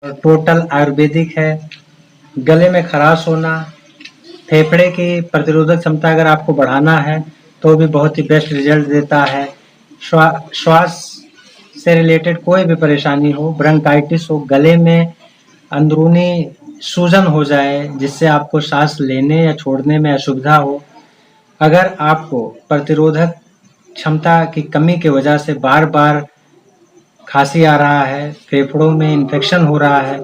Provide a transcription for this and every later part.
Total Ayurvedic है। गले में खराश होना, फेफड़े की प्रतिरोधक क्षमता अगर आपको बढ़ाना है तो भी बहुत ही बेस्ट रिजल्ट देता है। श्वास से रिलेटेड कोई भी परेशानी हो, ब्रोंकाइटिस हो, गले में अंदरूनी सूजन हो जाए जिससे आपको सांस लेने या छोड़ने में असुविधा हो, अगर आपको प्रतिरोधक क्षमता की कमी की वजह से बार बार खांसी आ रहा है, फेफड़ों में इन्फेक्शन हो रहा है,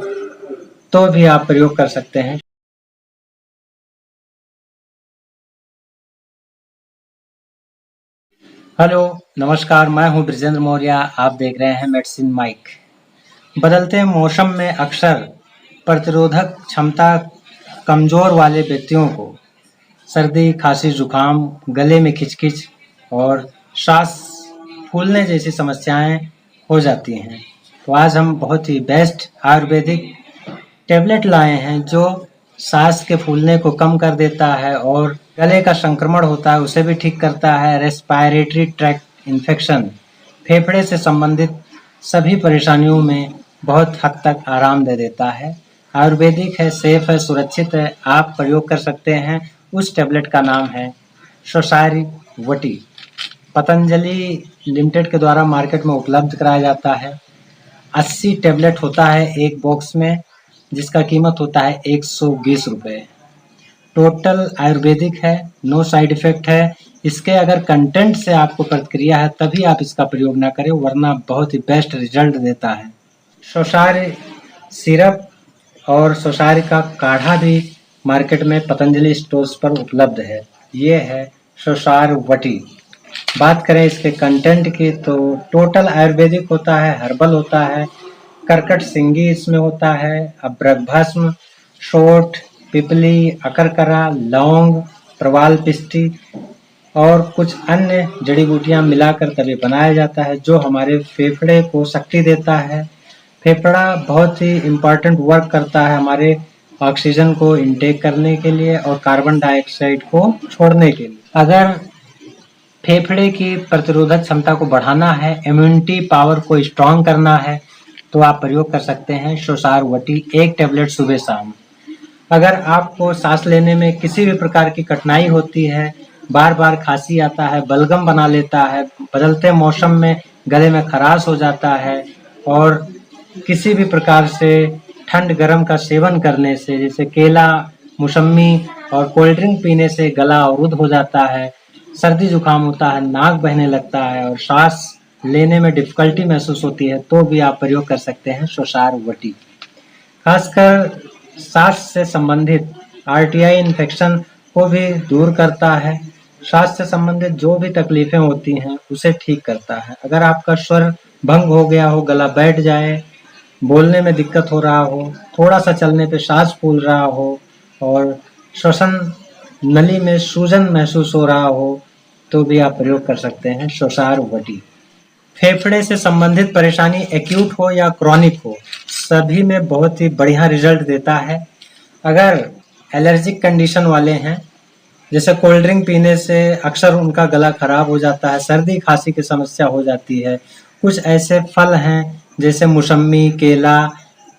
तो भी आप प्रयोग कर सकते हैं। हेलो, नमस्कार, मैं हूं ब्रिजेंद्र मौर्य। आप देख रहे हैं मेडिसिन माइक। बदलते मौसम में अक्सर प्रतिरोधक क्षमता कमजोर वाले व्यक्तियों को सर्दी, खांसी, जुकाम, गले में खिचखिच और सांस फूलने जैसी समस्याएं हो जाती हैं। तो आज हम बहुत ही बेस्ट आयुर्वेदिक टेबलेट लाए हैं जो सांस के फूलने को कम कर देता है और गले का संक्रमण होता है उसे भी ठीक करता है। रेस्पिरेटरी ट्रैक्ट इन्फेक्शन, फेफड़े से संबंधित सभी परेशानियों में बहुत हद तक आराम दे देता है। आयुर्वेदिक है, सेफ है, सुरक्षित है, आप प्रयोग कर सकते हैं। उस टेबलेट का नाम है शोसारी वटी। पतंजलि लिमिटेड के द्वारा मार्केट में उपलब्ध कराया जाता है। 80 टेबलेट होता है एक बॉक्स में, जिसका कीमत होता है 120 रुपये। टोटल आयुर्वेदिक है, नो साइड इफेक्ट है। इसके अगर कंटेंट से आपको प्रतिक्रिया है तभी आप इसका प्रयोग ना करें, वरना बहुत ही बेस्ट रिजल्ट देता है। शोसार सिरप और शोसार का काढ़ा भी मार्केट में पतंजलि स्टोर्स पर उपलब्ध है। ये है शोसार वटी। बात करें इसके कंटेंट की तो टोटल आयुर्वेदिक होता है, हर्बल होता है, करकट सिंगी इसमें होता है, अभ्रभस्म, शोठ, पिपली, अकरकरा, लौंग, प्रवाल पिष्टी और कुछ अन्य जड़ी बूटियां मिलाकर तभी बनाया जाता है जो हमारे फेफड़े को शक्ति देता है। फेफड़ा बहुत ही इम्पोर्टेंट वर्क करता है हमारे ऑक्सीजन को इनटेक करने के लिए और कार्बन डाइऑक्साइड को छोड़ने के लिए। अगर फेफड़े की प्रतिरोधक क्षमता को बढ़ाना है, इम्यूनिटी पावर को स्ट्रॉन्ग करना है, तो आप प्रयोग कर सकते हैं शोसार वटी, एक टेबलेट सुबह शाम। अगर आपको सांस लेने में किसी भी प्रकार की कठिनाई होती है, बार बार खांसी आता है, बलगम बना लेता है, बदलते मौसम में गले में खराश हो जाता है और किसी भी प्रकार से ठंड गर्म का सेवन करने से, जैसे केला, मौसम्मी और कोल्ड ड्रिंक पीने से गला अवरुद्ध हो जाता है, सर्दी जुकाम होता है, नाक बहने लगता है और सांस लेने में डिफिकल्टी महसूस होती है, तो भी आप प्रयोग कर सकते हैं शोसार वटी। खासकर सांस से संबंधित आरटीआई इन्फेक्शन को भी दूर करता है। सांस से संबंधित जो भी तकलीफें होती हैं उसे ठीक करता है। अगर आपका स्वर भंग हो गया हो, गला बैठ जाए, बोलने में दिक्कत हो रहा हो, थोड़ा सा चलने पे सांस फूल रहा हो और श्वसन नली में सूजन महसूस हो रहा हो, तो भी आप प्रयोग कर सकते हैं शोसार वटी। फेफड़े से संबंधित परेशानी एक्यूट हो या क्रॉनिक हो, सभी में बहुत ही बढ़िया रिजल्ट देता है। अगर एलर्जिक कंडीशन वाले हैं, जैसे कोल्ड ड्रिंक पीने से अक्सर उनका गला खराब हो जाता है, सर्दी खांसी की समस्या हो जाती है। कुछ ऐसे फल हैं जैसे मौसम्मी, केला,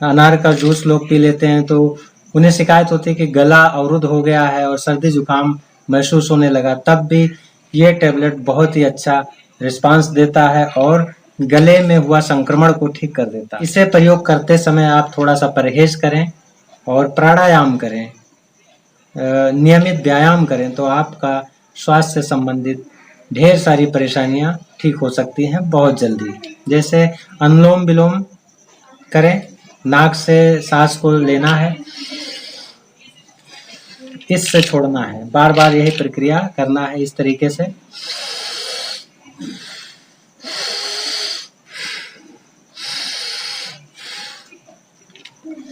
अनार का जूस लोग पी लेते हैं तो उन्हें शिकायत होती है कि गला अवरुद्ध हो गया है और सर्दी जुकाम महसूस होने लगा, तब भी ये टेबलेट बहुत ही अच्छा रिस्पांस देता है और गले में हुआ संक्रमण को ठीक कर देता है। इसे प्रयोग करते समय आप थोड़ा सा परहेज करें और प्राणायाम करें, नियमित व्यायाम करें, तो आपका स्वास्थ्य से संबंधित ढेर सारी परेशानियां ठीक हो सकती हैं बहुत जल्दी। जैसे अनुलोम विलोम करें, नाक से सांस को लेना है, इससे छोड़ना है, बार बार यही प्रक्रिया करना है इस तरीके से।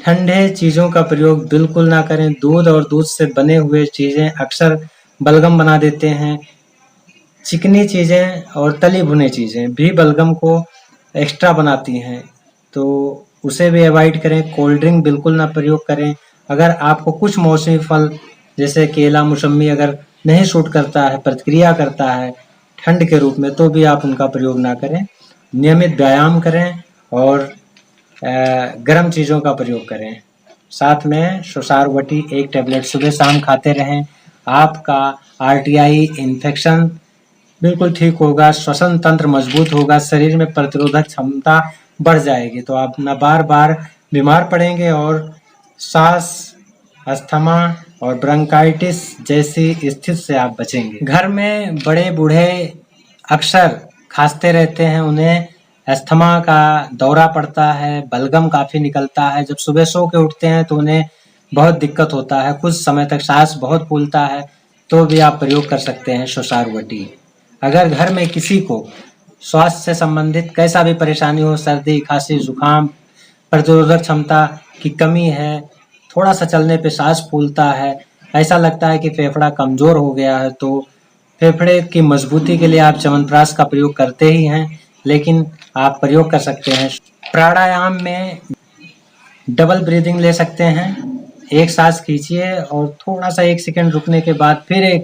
ठंडे चीजों का प्रयोग बिल्कुल ना करें। दूध और दूध से बने हुए चीजें अक्सर बलगम बना देते हैं। चिकनी चीजें और तली भुनी चीजें भी बलगम को एक्स्ट्रा बनाती हैं, तो उसे भी अवॉइड करें। कोल्ड ड्रिंक बिल्कुल ना प्रयोग करें। अगर आपको कुछ मौसमी फल जैसे केला, मौसम्मी अगर नहीं सूट करता है, प्रतिक्रिया करता है ठंड के रूप में, तो भी आप उनका प्रयोग ना करें। नियमित व्यायाम करें और गर्म चीज़ों का प्रयोग करें। साथ में सोसारवटी 1 टैबलेट सुबह शाम खाते रहें। आपका आरटीआई इन्फेक्शन बिल्कुल ठीक होगा, श्वसन तंत्र मजबूत होगा, शरीर में प्रतिरोधक क्षमता बढ़ जाएगी, तो आप न बार-बार बीमार पड़ेंगे और सांस, अस्थमा और ब्रोंकाइटिस जैसी स्थिति से आप बचेंगे। घर में बड़े बूढ़े अक्सर खांसते रहते हैं, उन्हें अस्थमा का दौरा पड़ता है, बलगम काफ़ी निकलता है। जब सुबह सो के उठते हैं तो उन्हें बहुत दिक्कत होता है, कुछ समय तक सांस बहुत फूलता है, तो भी आप प्रयोग कर सकते हैं सोसारवटी। अगर घर में किसी को स्वास्थ्य से संबंधित कैसा भी परेशानी हो, सर्दी, खांसी, जुकाम, प्रतिरोधक क्षमता की कमी है, थोड़ा सा चलने पे सांस फूलता है, ऐसा लगता है कि फेफड़ा कमजोर हो गया है, तो फेफड़े की मजबूती के लिए आप च्यवनप्राश का प्रयोग करते ही हैं, लेकिन आप प्रयोग कर सकते हैं। प्राणायाम में डबल ब्रीदिंग ले सकते हैं। एक सांस खींचिए और थोड़ा सा 1 सेकंड रुकने के बाद फिर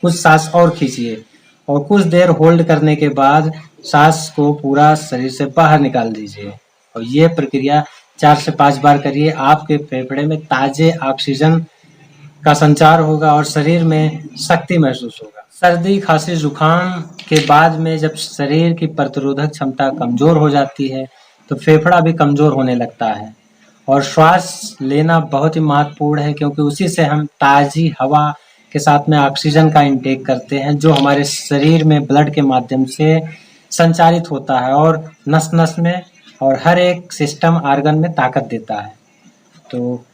कुछ सांस और खींचिए और कुछ देर होल्ड करने के बाद सांस को पूरा शरीर से बाहर निकाल दीजिए और ये प्रक्रिया 4 से 5 बार करिए। आपके फेफड़े में ताजे ऑक्सीजन का संचार होगा और शरीर में शक्ति महसूस होगा। सर्दी, खांसी, जुकाम के बाद में जब शरीर की प्रतिरोधक क्षमता कमजोर हो जाती है तो फेफड़ा भी कमजोर होने लगता है और श्वास लेना बहुत ही महत्वपूर्ण है, क्योंकि उसी से हम ताजी हवा के साथ में ऑक्सीजन का इंटेक करते हैं, जो हमारे शरीर में ब्लड के माध्यम से संचारित होता है और नस-नस में और हर एक सिस्टम ऑर्गन में ताकत देता है। तो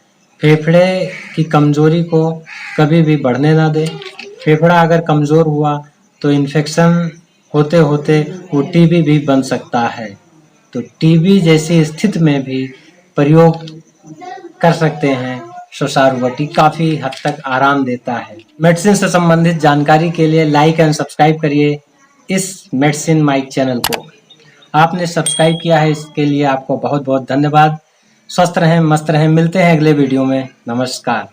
फेफड़े की कमजोरी को कभी भी बढ़ने ना दें। फेफड़ा अगर कमजोर हुआ तो इन्फेक्शन होते होते वो टीबी भी बन सकता है, तो टीबी जैसी स्थिति में भी प्रयोग कर सकते हैं। सोसारवटी काफ़ी हद तक आराम देता है। मेडिसिन से संबंधित जानकारी के लिए लाइक एंड सब्सक्राइब करिए इस मेडिसिन माइक चैनल को। आपने सब्सक्राइब किया है, इसके लिए आपको बहुत बहुत धन्यवाद। स्वस्थ रहें, मस्त रहें। मिलते हैं अगले वीडियो में। नमस्कार।